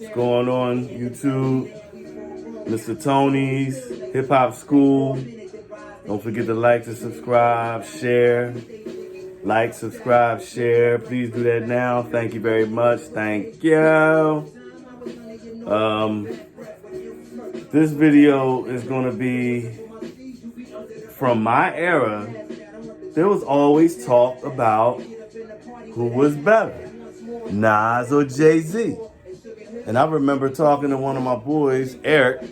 What's going on, YouTube? Mr. Tony's Hip Hop School. Don't forget to like and subscribe, share. Like, subscribe, share. Please do that now. Thank you very much. Thank you. This video is going to be from my era. There was always talk about who was better, Nas or Jay Z. And I remember talking to one of my boys, Eric,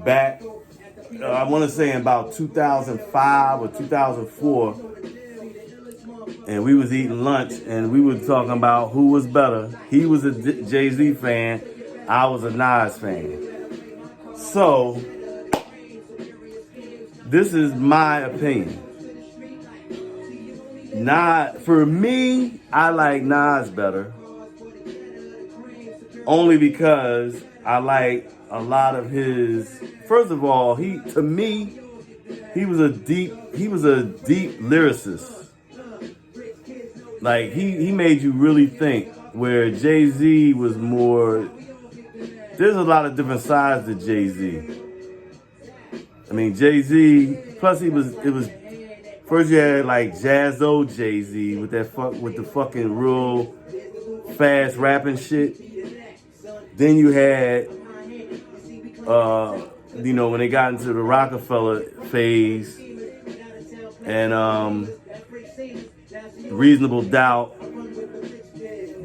back, I want to say in about 2005 or 2004. And we was eating lunch and we were talking about who was better. He was a Jay Z fan. I was a Nas fan. So, this is my opinion. For me, I like Nas better. Only because I like a lot of his. First of all, he was a deep lyricist. Like he made you really think. Where Jay Z was more. There's a lot of different sides to Jay Z. I mean, Jay Z. Plus, it was. First, you had like Jazzo Jay Z with the fucking real fast rapping shit. Then you had, when they got into the Rockefeller phase and Reasonable Doubt.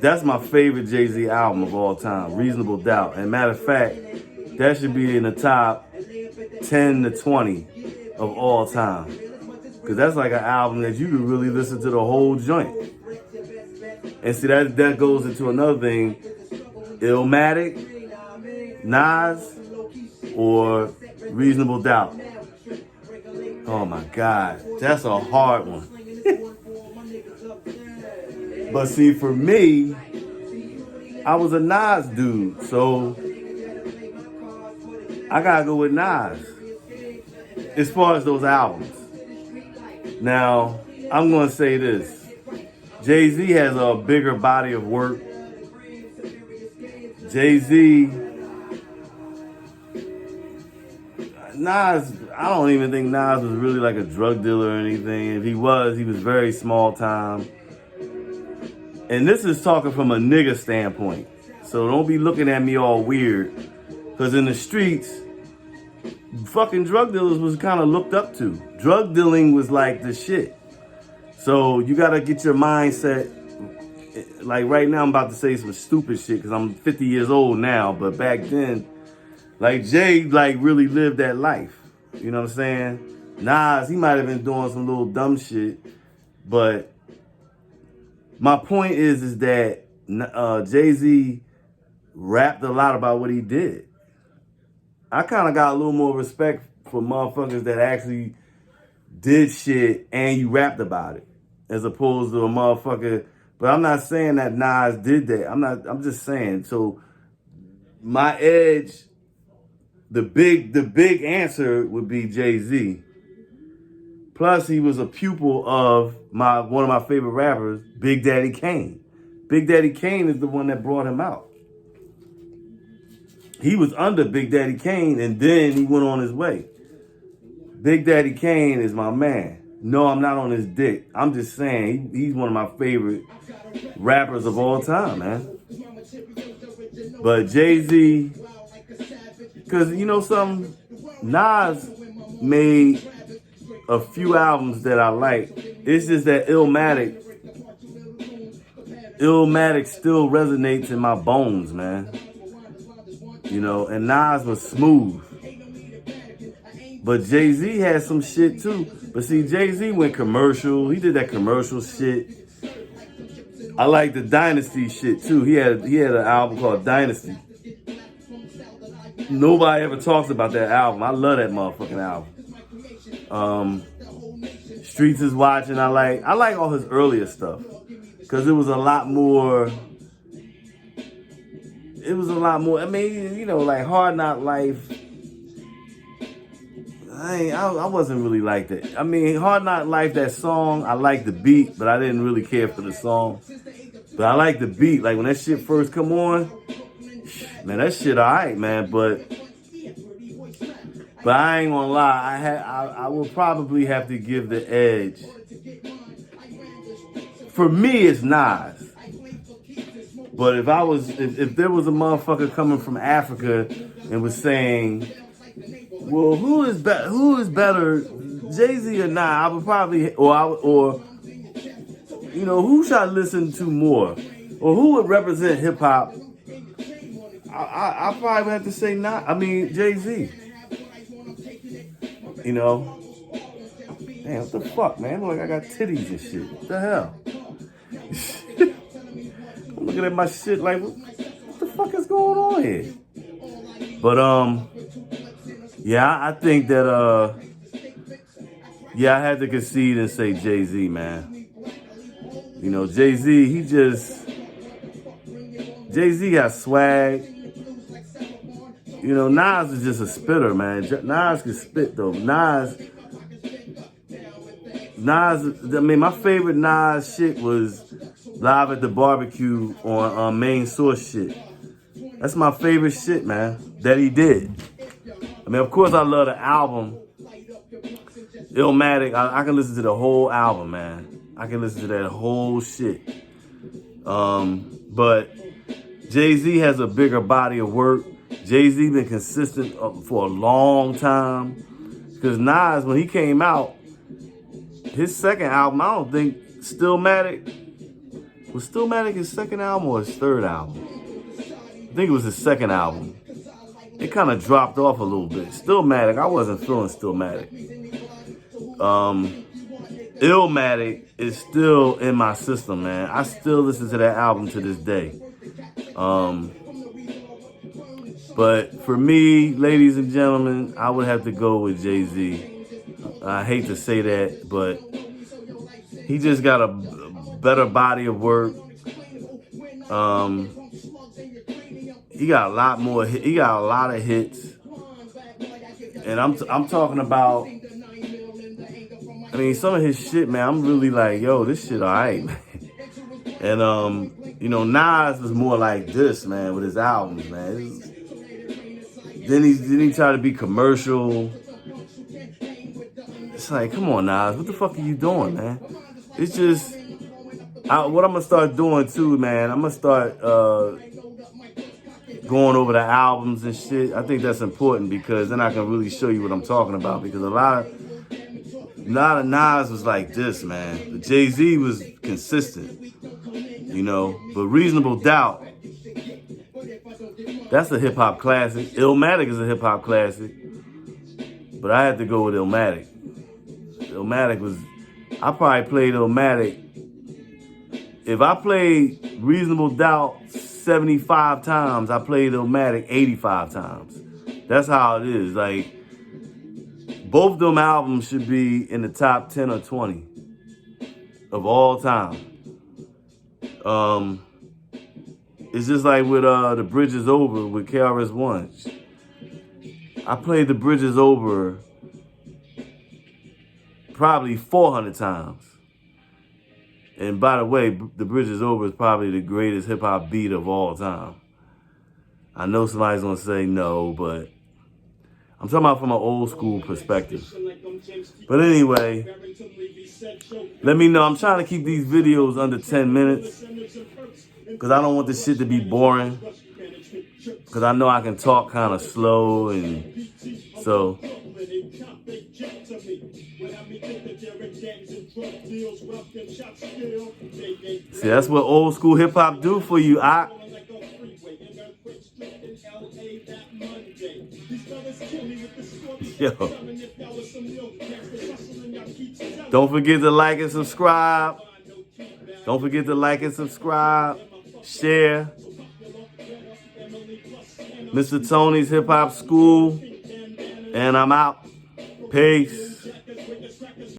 That's my favorite Jay Z album of all time, Reasonable Doubt. And matter of fact, that should be in the top 10 to 20 of all time. Because that's like an album that you could really listen to the whole joint. And see, that goes into another thing. Illmatic, Nas, or Reasonable Doubt. Oh my God, that's a hard one. But see, for me, I was a Nas dude, so I gotta go with Nas as far as those albums. Now, I'm gonna say this. Jay Z has a bigger body of work. Jay Z, Nas, I don't even think Nas was really like a drug dealer or anything. If he was very small time. And this is talking from a nigga standpoint. So don't be looking at me all weird. Because in the streets, fucking drug dealers was kind of looked up to. Drug dealing was like the shit. So you got to get your mindset. Like right now I'm about to say some stupid shit because I'm 50 years old now. But back then, like Jay really lived that life. You know what I'm saying? Nas, he might have been doing some little dumb shit. But my point is that Jay-Z rapped a lot about what he did. I kind of got a little more respect for motherfuckers that actually did shit and you rapped about it. As opposed to a motherfucker. But I'm not saying that Nas did that. I'm just saying. So my edge, the big answer would be Jay-Z. Plus, he was a pupil of one of my favorite rappers, Big Daddy Kane. Big Daddy Kane is the one that brought him out. He was under Big Daddy Kane, and then he went on his way. Big Daddy Kane is my man. No, I'm not on his dick. I'm just saying, he's one of my favorite rappers of all time, man. But Jay-Z, because you know something? Nas made a few albums that I like. It's just that Illmatic still resonates in my bones, man. You know, and Nas was smooth. But Jay-Z had some shit too. But see, Jay-Z went commercial. He did that commercial shit. I like the Dynasty shit too. He had an album called Dynasty. Nobody ever talks about that album. I love that motherfucking album. Streets is Watching. I like all his earlier stuff because it was a lot more. I mean, you know, like Hard Knock Life. I wasn't really like that. I mean, Hard Knock Life, that song, I liked the beat, but I didn't really care for the song. But I like the beat. Like when that shit first come on, Man, that shit alright, man, but I ain't gonna lie, I will probably have to give the edge. For me, it's Nas. But if there was a motherfucker coming from Africa and was saying, well, who is better, Jay Z or Nas? I would probably, or you know, who should I listen to more, or who would represent hip hop? I probably have to say Jay Z. You know, damn, what the fuck, man? Look like I got titties and shit. What the hell? I'm looking at my shit like, what the fuck is going on here? But yeah, I think that I had to concede and say Jay Z, man. You know, Jay Z got swag. You know, Nas is just a spitter, man. Nas can spit though. Nas. I mean, my favorite Nas shit was Live at the Barbecue on Main Source shit. That's my favorite shit, man, that he did. I mean, of course, I love the album. Illmatic, I can listen to the whole album, man. I can listen to that whole shit. But Jay-Z has a bigger body of work. Jay-Z been consistent for a long time. Because Nas, when he came out, his second album, I don't think was Stillmatic his second album or his third album? I think it was his second album. It kind of dropped off a little bit. Stillmatic, I wasn't feeling Stillmatic. Illmatic is still in my system, man. I still listen to that album to this day. But for me, ladies and gentlemen, I would have to go with Jay Z. I hate to say that, but he just got a better body of work. He got a lot more. He got a lot of hits, and I'm talking about. I mean, some of his shit, man. I'm really like, yo, this shit alright, man. And you know, Nas was more like this, man, with his albums, man. Then he tried to be commercial. It's like, come on, Nas, what the fuck are you doing, man? It's just, what I'm gonna start doing too, man. I'm gonna start going over the albums and shit. I think that's important because then I can really show you what I'm talking about. Because a lot of Nas was like this, man. But Jay-Z was consistent, you know. But Reasonable Doubt, that's a hip hop classic. Illmatic is a hip hop classic. But I had to go with Illmatic. Illmatic was, I probably played Illmatic. If I played Reasonable Doubt 75 times, I played Illmatic 85 times. That's how it is. Like, both of them albums should be in the top 10 or 20 of all time. It's just like with The Bridge Is Over with KRS-One. I played The Bridge Is Over probably 400 times. And by the way, The Bridge Is Over is probably the greatest hip-hop beat of all time. I know somebody's going to say no, but I'm talking about from an old school perspective. But anyway, let me know. I'm trying to keep these videos under 10 minutes because I don't want this shit to be boring. Because I know I can talk kind of slow, and so. See, that's what old school hip hop do for you. Yo. Don't forget to like and subscribe. Don't forget to like and subscribe. Share. Mr. Tony's Hip Hop School. And I'm out. Peace.